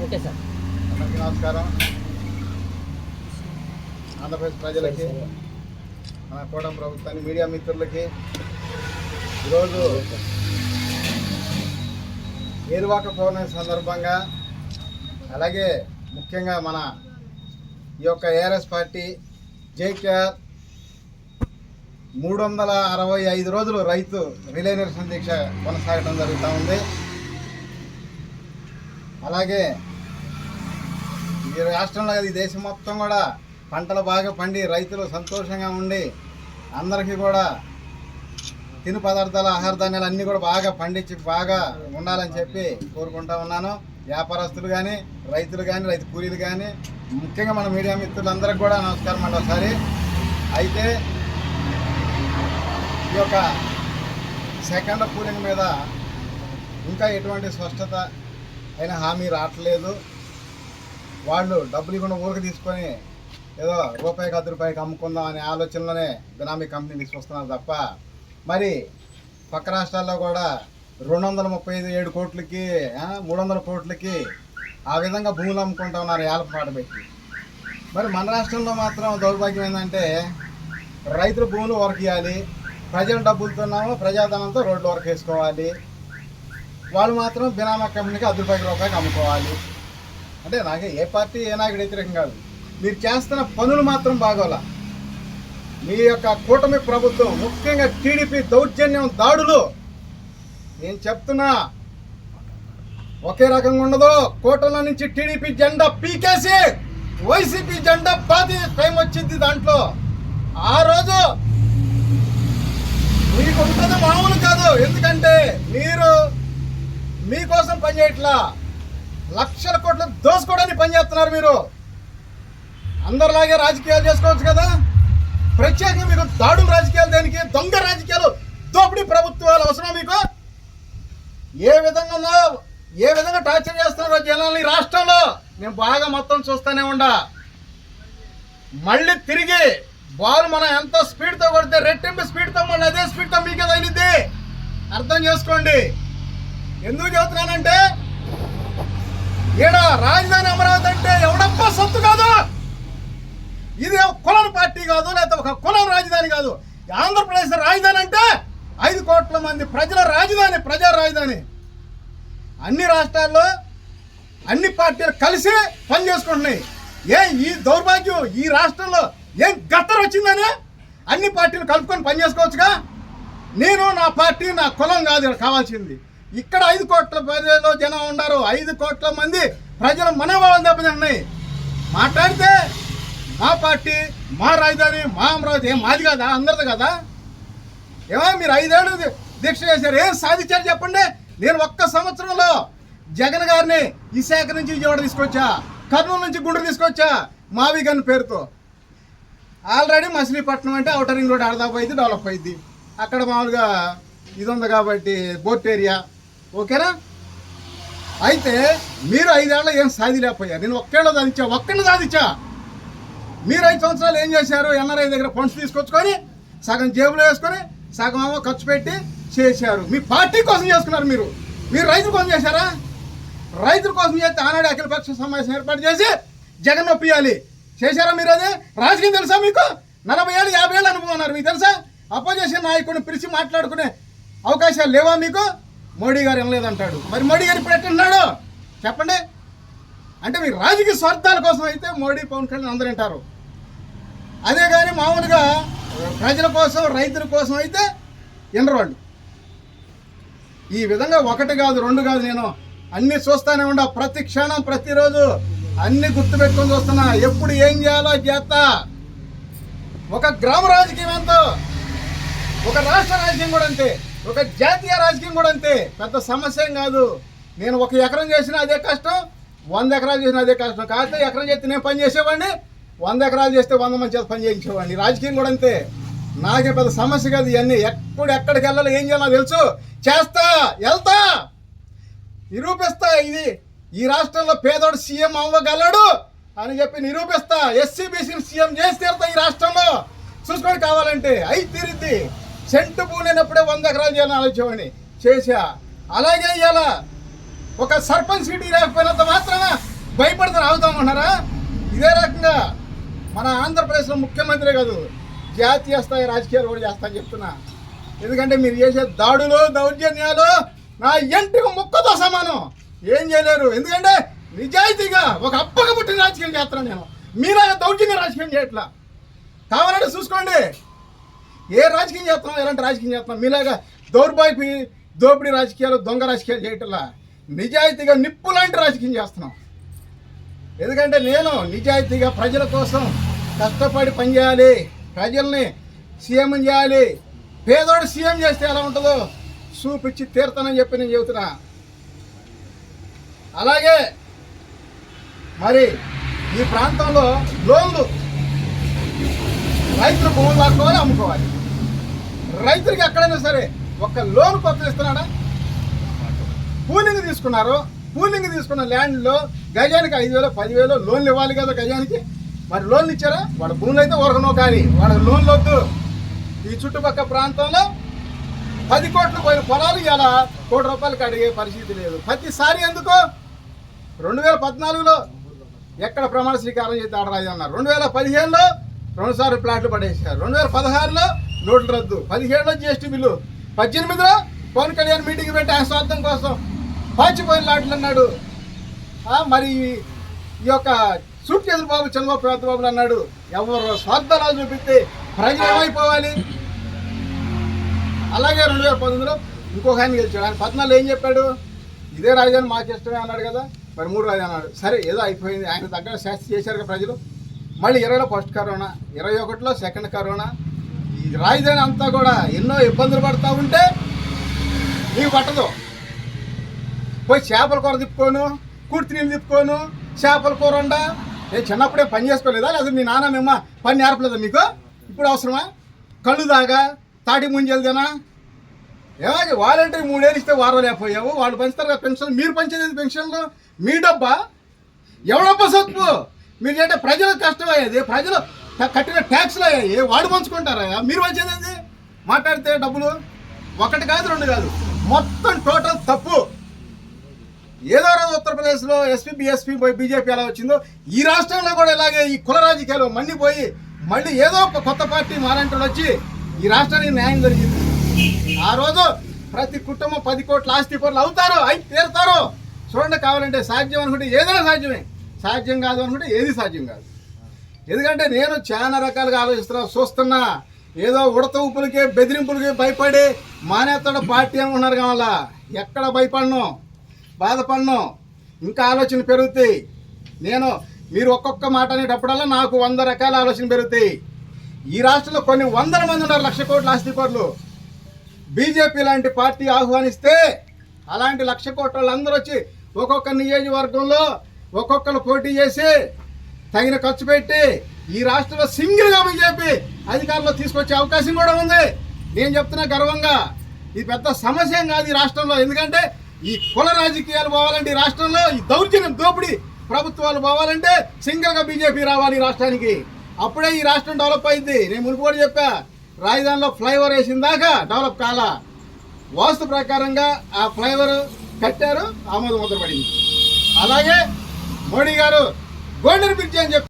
Okay sir. అందరికీ నమస్కారం. ఆంధ్రప్రదేశ్ ప్రజలకి, మన కూటమి ప్రభుత్వాన్ని, మీడియా మిత్రులకి ఈరోజు ఏరువాక పౌర్ణమి సందర్భంగా, అలాగే ముఖ్యంగా మన ఈ యొక్క ఏఆర్ఎస్ పార్టీ జేకేఆర్ 365 రోజులు రైతు రిలే నిరసన దీక్ష కొనసాగడం జరుగుతూ ఉంది. అలాగే ఈ రాష్ట్రంలో ఈ దేశం మొత్తం కూడా పంటలు బాగా పండి రైతులు సంతోషంగా ఉండి అందరికీ కూడా తిను పదార్థాలు, ఆహార ధాన్యాలు అన్నీ కూడా బాగా పండించి బాగా ఉండాలని చెప్పి కోరుకుంటా ఉన్నాను. వ్యాపారస్తులు కానీ, రైతులు కానీ, రైతు కూలీలు కానీ, ముఖ్యంగా మన మీడియా మిత్రులందరికీ కూడా నమస్కారం అండి. ఒకసారి అయితే ఈ యొక్క సెకండ్ కూలింగ్ మీద ఇంకా ఎటువంటి స్పష్టత అయినా హామీ రావట్లేదు. వాళ్ళు డబ్బులు ఇవ్వకుండా ఊరికి తీసుకొని ఏదో రూపాయికి 10 రూపాయికి అమ్ముకుందాం అనే ఆలోచనలోనే బినామీ కంపెనీ తీసుకొస్తున్నారు తప్ప, మరి పక్క రాష్ట్రాల్లో కూడా 237 కోట్లకి 300 కోట్లకి ఆ విధంగా భూములు అమ్ముకుంటా ఉన్నారు ఏలపాట పెట్టి. మరి మన రాష్ట్రంలో మాత్రం దౌర్భాగ్యం ఏంటంటే రైతుల భూములు వరకు ఇవ్వాలి, ప్రజల డబ్బులతోనేమో ప్రజాధనంతో రోడ్లు వరకు వేసుకోవాలి, వాళ్ళు మాత్రం బినామా కంపెనీకి 10 రూపాయికి అమ్ముకోవాలి. అంటే నాకు ఏ పార్టీ ఏ నాయకుడు వ్యతిరేకం కాదు, మీరు చేస్తున్న పనులు మాత్రం బాగోలా. మీ యొక్క కూటమి ప్రభుత్వం, ముఖ్యంగా టీడీపీ దౌర్జన్యం దాడులు నేను చెప్తున్నా ఒకే రకంగా ఉండదు. కోటలో నుంచి టీడీపీ జెండా పీకేసి వైసీపీ జెండా పాతి టైం వచ్చింది. దాంట్లో ఆ రోజు మీకు ఉంటుంది మామూలు కాదు. ఎందుకంటే మీరు మీకోసం పనిచేయట్లా, లక్షల కోట్లు దోసుకోవడానికి పనిచేస్తున్నారు. మీరు అందరిలాగే రాజకీయాలు చేసుకోవచ్చు కదా, ప్రత్యేకంగా మీకు దాడులు రాజకీయాలు దేనికి? దొంగ రాజకీయాలు, దోపిడీ ప్రభుత్వాలు అవసరం మీకు? ఏ విధంగా టార్చర్ చేస్తున్నారో జనాల్ని రాష్ట్రంలో నేను బాగా మొత్తం చూస్తూనే ఉండా. మళ్ళీ తిరిగి బాల్ మనం ఎంత స్పీడ్తో కొడితే రెట్టింపు స్పీడ్తో మళ్ళీ అదే స్పీడ్తో మీకే తగిలిద్ది. అర్థం చేసుకోండి. ఎందుకు చెబుతున్నానంటే ఈడ రాజధాని అమరావతి అంటే ఎవడప్ప సొత్తు కాదు, ఇది కులం పార్టీ కాదు, లేకపోతే ఒక కులం రాజధాని కాదు. ఆంధ్రప్రదేశ్ రాజధాని అంటే 5 కోట్ల మంది ప్రజల రాజధాని, ప్రజా రాజధాని. అన్ని రాష్ట్రాల్లో అన్ని పార్టీలు కలిసి పనిచేసుకుంటున్నాయి. ఈ దౌర్భాగ్యం ఈ రాష్ట్రంలో ఏం గత్తర్ వచ్చిందని అన్ని పార్టీలు కలుపుకొని పనిచేసుకోవచ్చుగా. నేను నా పార్టీ నా కులం కాదు ఇక్కడ కావాల్సింది. ఇక్కడ 5 కోట్ల ప్రజలు జనం ఉన్నారు, 5 కోట్ల మంది ప్రజల మనోభావం దెబ్బతిన్నాయి. మాట్లాడితే మా పార్టీ, మా రాజధాని, మా అమరావతి ఏం మాది కదా, అందరిది కదా. ఏమో మీరు 5 ఏళ్ళు దీక్ష చేశారు, ఏం సాధించారు చెప్పండి. నేను ఒక్క సంవత్సరంలో జగన్ గారిని విశాఖ నుంచి విజయవాడ తీసుకొచ్చా, కర్నూలు నుంచి గుంటూరు తీసుకొచ్చా, మావిగన్ పేరుతో. ఆల్రెడీ మచిలీపట్నం అంటే ఔటర్ రింగ్ రోడ్ అడదాపు అయింది, డెవలప్ అయింది. అక్కడ మామూలుగా ఇది ఉంది కాబట్టి బోర్ట్ ఏరియా, ఓకేనా. అయితే మీరు 5 ఏళ్ళలో ఏం సాధిలేకపోయారు, నేను ఒక్కడిని సాధించా. మీరు 5 సంవత్సరాలు ఏం చేశారు? ఎన్ఆర్ఐ దగ్గర ఫండ్స్ తీసుకొచ్చుకొని సగం జేబులో వేసుకొని సగం ఏమో ఖర్చు పెట్టి చేశారు. మీ పార్టీ కోసం చేసుకున్నారు. మీరు రైతుల కోసం చేశారా? రైతుల కోసం చేస్తే ఆనాడు అఖిలపక్ష సమావేశం ఏర్పాటు చేసి జగన్ ఒప్పియాలి చేశారా? మీరు అదే రాజకీయం తెలుసా మీకు? 40 ఏళ్ళు 50 ఏళ్ళు అనుభవం అన్నారు, మీకు తెలుసా? అపోజిషన్ నాయకుడిని పిలిచి మాట్లాడుకునే అవకాశాలు లేవా మీకు? మోడీ గారు వినలేదంటాడు. మరి మోడీ గారు ఇప్పుడు ఎట్టున్నాడు చెప్పండి? అంటే మీరు రాజకీయ స్వార్థాల కోసం అయితే మోడీ, పవన్ కళ్యాణ్ అందరూ వింటారు. అదే కానీ మామూలుగా ప్రజల కోసం, రైతుల కోసం అయితే వినరు వాళ్ళు. ఈ విధంగా 1 కాదు 2 కాదు, నేను అన్ని చూస్తూనే ఉండా. ప్రతి క్షణం ప్రతిరోజు అన్ని గుర్తుపెట్టుకొని చూస్తున్నా. ఎప్పుడు ఏం చేయాలో చేస్తా. ఒక గ్రామ రాజకీయం ఎంతో, ఒక రాష్ట్ర రాజకీయం కూడా అంతే, ఒక జాతీయ రాజకీయం కూడా అంతే. పెద్ద సమస్య ఏం కాదు. నేను 1 ఎకరం చేసినా అదే కష్టం, 100 ఎకరాలు చేసినా అదే కష్టం. కాకపోతే ఎకరం చేస్తే నేను పని చేసేవాడిని, 100 ఎకరాలు చేస్తే 100 మంది చేత పని చేయించేవాడిని. రాజకీయం కూడా అంతే. నాకే పెద్ద సమస్య కాదు ఇవన్నీ. ఎక్కడికి వెళ్ళాలో ఏం చేయాలో తెలుసు, చేస్తా, వెళ్తా, నిరూపిస్తా. ఇది ఈ రాష్ట్రంలో పేదోడు సీఎం అవ్వగలడు అని చెప్పి నిరూపిస్తా. ఎస్సీబీసీని సీఎం చేసి తీరుతా ఈ రాష్ట్రంలో. చూసుకొని కావాలంటే అయి తీరిద్ది. సెంటు భూమి లేనప్పుడే 100 ఎకరాలు చేయాలని ఆలోచించేవాడిని, చేశా. అలాగే ఇవాళ ఒక సర్పంచ్ సీటీ లేకపోయినంత మాత్రాన భయపడితే రావుతామన్నారా? ఇదే రకంగా మన ఆంధ్రప్రదేశ్లో ముఖ్యమంత్రి కాదు, జాతీయ స్థాయి రాజకీయాలు కూడా చేస్తానని చెప్తున్నా. ఎందుకంటే మీరు చేసే దాడులు దౌర్జన్యాలు నా ఎంటికి ముక్కతో సమానం. ఏం చేయలేరు. ఎందుకంటే నిజాయితీగా ఒక అప్పక పుట్టిన రాజకీయం చేస్తున్నాను నేను. మీలాగా దౌర్జన్య రాజకీయం చేయట్లా. కావాలంటే చూసుకోండి ఏ రాజకీయం చేస్తున్నాం, ఎలాంటి రాజకీయం చేస్తున్నాం. మీలాగా దోపిడీ రాజకీయాలు దొంగ రాజకీయాలు చేయటంలా నిజాయితీగా నిప్పు లాంటి రాజకీయం చేస్తున్నాం. ఎందుకంటే నేను నిజాయితీగా ప్రజల కోసం కష్టపడి పనిచేయాలి, ప్రజల్ని సీఎం చేయాలి. పేదోడు సీఎం చేస్తే ఎలా ఉంటుందో చూపించి తీరుతానని చెప్పి నేను చెబుతున్నా. అలాగే మరి ఈ ప్రాంతంలో లోన్లు రైతులు భూములు లాక్కోవాలి, అమ్ముకోవాలి. రైతులకి ఎక్కడైనా సరే ఒక్క లోన్ కొత్త ఇస్తున్నాడా? పూలింగ్ తీసుకున్నారు. పూలింగ్ తీసుకున్న ల్యాండ్లో గజానికి 5,000 10,000 లోన్లు ఇవ్వాలి కదా గజానికి. మరి లోన్లు ఇచ్చారా? వాడు భూములు అయితే ఊరకనో కానీ వాడు లోన్లు వద్దు. ఈ చుట్టుపక్కల ప్రాంతంలో 10 కోట్లు పోయిన పొలాలు ఇలా ₹1 కోటి అడిగే పరిస్థితి లేదు. ప్రతిసారి ఎందుకు 2014లో ఎక్కడ ప్రమాణ స్వీకారం చేసి ఆడరాజు అన్నారు. 2015లో 2 సార్లు ప్లాట్లు పడేశారు. 2016లో నోట్లు రద్దు, 17లో GST బిల్లు, 18లో పవన్ కళ్యాణ్ మీటింగ్ పెట్టి ఆ స్వార్థం కోసం పాచిపోయిన లాట్లు అన్నాడు. మరి ఈ యొక్క సూట్ కేసుల బాబు చంద్రబాబు పెద్దబాబులు అన్నాడు. ఎవరు స్వార్థాలు చూపిస్తే ప్రజలు ఏమైపోవాలి? అలాగే 2019లో ఇంకొక ఆయన గెలిచాడు. ఆయన 14లో ఏం చెప్పాడు? ఇదే రాజధాని మాకు ఇష్టమే అన్నాడు కదా. మరి 3 రాజధాని అన్నాడు. సరే ఏదో అయిపోయింది, ఆయన దగ్గర శాస్తి చేశారు కదా ప్రజలు. మళ్ళీ 20లో ఫస్ట్ కరోనా, 21లో సెకండ్ కరోనా. ఈ రాజధాని అంతా కూడా ఎన్నో ఇబ్బందులు పడుతూ ఉంటే నీకు పట్టదు. పోయి చేపల కూర తిప్పుకోను, కుర్తి నీళ్ళు తిప్పుకోను, చేపల కూర వండ. నేను చిన్నప్పుడే పని చేసుకోలేదా? లేదా మీ నాన్న మేమ్మ పని నేర్పలేదా మీకు? ఇప్పుడు అవసరమా? కళ్ళు దాగా తాటి ముంజలదేనా? ఏమాది వాలంటీర్ 3 ఏళ్ళు ఇస్తే వారం లేకపోయావు. వాళ్ళు పంచుతారు కదా పెన్షన్. మీరు పంచేది పెన్షన్లు మీ డబ్బా? ఎవడబ్బా సొత్తు? మీరు చేయంటే ప్రజలకు కష్టం అయ్యేది, ప్రజలు కట్టిన ట్యాక్స్లు అయ్యాయి, వాడు పంచుకుంటారా? మీరు వచ్చేది మాట్లాడితే డబ్బులు 1 కాదు 2 కాదు, మొత్తం టోటల్ తప్పు. ఏదో రోజు ఉత్తరప్రదేశ్లో ఎస్పీ బీఎస్పీ బీజేపీ ఎలా వచ్చిందో ఈ రాష్ట్రంలో కూడా ఇలాగే ఈ కుల రాజకీయాలు మండిపోయి మళ్ళీ ఏదో ఒక కొత్త పార్టీ మారంటలు వచ్చి ఈ రాష్ట్రానికి న్యాయం జరిగింది. ఆ రోజు ప్రతి కుటుంబం 10 కోట్ల ఆస్తి పనులు అవుతారు, అయి తీరుతారు. చూడండి, కావాలంటే సాధ్యం అనుకుంటే ఏదైనా సాధ్యమే, సాధ్యం కాదు అనుకుంటే ఏది సాధ్యం కాదు. ఎందుకంటే నేను చాలా రకాలుగా చూస్తున్నా. ఏదో ఉడత ఊపులకి బెదిరింపులకి భయపడి మానేస్తాడు పార్టీ అనుకున్నారు. కావాలా ఎక్కడ భయపడను, బాధపడను, ఇంకా ఆలోచన పెరుగుతాయి. మీరు ఒక్కొక్క మాట అనేటప్పుడల్లా నాకు 100 రకాల ఆలోచన పెరుగుతాయి. ఈ రాష్ట్రంలో కొన్ని 100 మంది ఉన్నారు 1,00,000 కోట్ల ఆస్తిపరులు. బీజేపీ లాంటి పార్టీ ఆహ్వానిస్తే అలాంటి 1,00,000 కోట్ల వాళ్ళందరూ వచ్చి ఒక్కొక్క నియోజకవర్గంలో ఒక్కొక్కరు పోటీ చేసి తగిన ఖర్చు పెట్టి ఈ రాష్ట్రంలో సింగిల్గా బీజేపీ అధికారంలో తీసుకొచ్చే అవకాశం కూడా ఉంది. నేను చెప్తున్నా గర్వంగా, ఇది పెద్ద సమస్య కాదు ఈ రాష్ట్రంలో. ఎందుకంటే ఈ కుల రాజకీయాలు పోవాలంటే ఈ రాష్ట్రంలో, ఈ దౌర్జన్యం దోపిడీ ప్రభుత్వాలు పోవాలంటే సింగిల్గా బీజేపీ రావాలి ఈ రాష్ట్రానికి. అప్పుడే ఈ రాష్ట్రం డెవలప్ అయింది. నేను మునుపు కూడా చెప్పా, రాజధానిలో ఫ్లైఓవర్ వేసిన దాకా డెవలప్ కాలా. వాస్తు ప్రకారంగా ఆ ఫ్లైఓవర్ కట్టారు, ఆమోద ముద్ర పడింది. అలాగే మోడీ గారు గోల్డెన్ బ్రిడ్జ్ అని చెప్పి